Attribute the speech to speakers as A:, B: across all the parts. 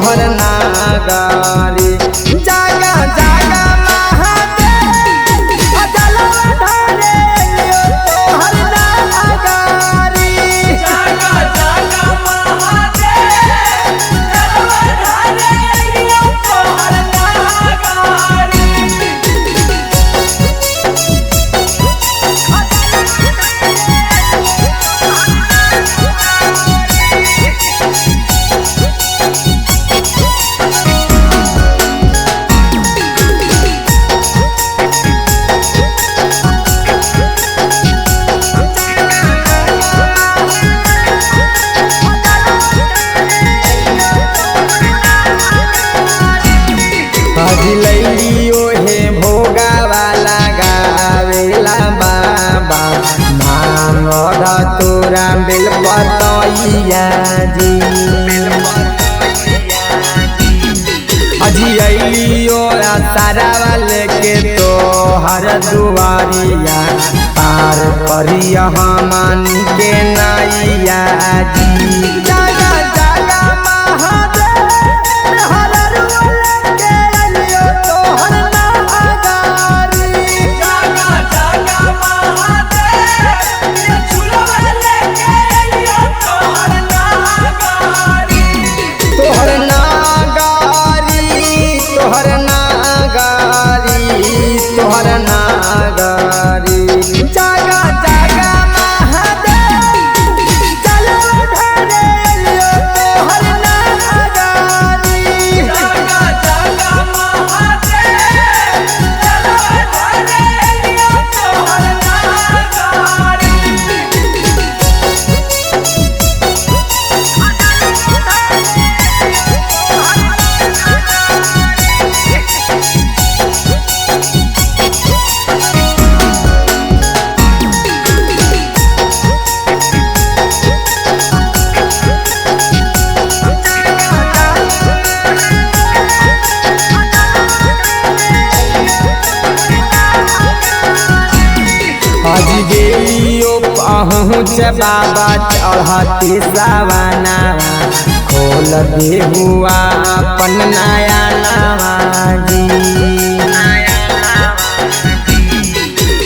A: तोहर नागारी जागा जागा महादेव जलवा ढारे अइयो तोहर नागारी
B: जागा जागा महादेव जलवा ढारे अइयो तोहर नागारी
A: लइलियो हे भोगा वाला गावेला बाबा मांगद तोरा बेल पतैया जी अजी अइलियो तारा वाले के तोहर दुआरिया पार करिया हमनी के नैया जी जागा जागा महादेव हर रुअल के अइलियो तोहर नागारी
B: जागा जागा महादेव झूलवा लेके अइयो तोहर नागारी
A: तोहर नागारी तोहर नागारी तोहर नागारी जागा जागा महादेव जलवा ढारे अइयो तोहर नागारी
B: जागा जागा महादेव जलवा ढारे अइयो तोहर नागारी
A: आज गेलियो पहुँच बाबा चढ़ती सवाना खोल दे हुआ अपन नया नवाजी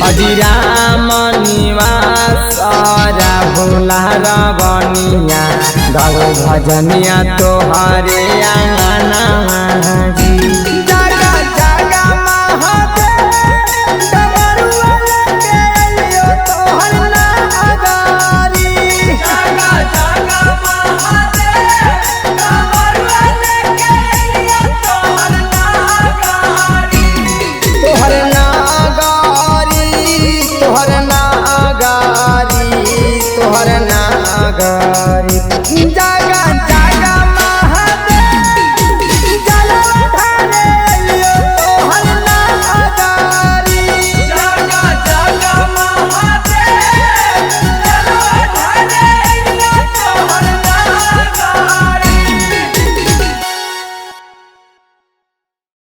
A: अजिराम निवास भोला रवनिया गौ भजनिया तोहरे आंगना जी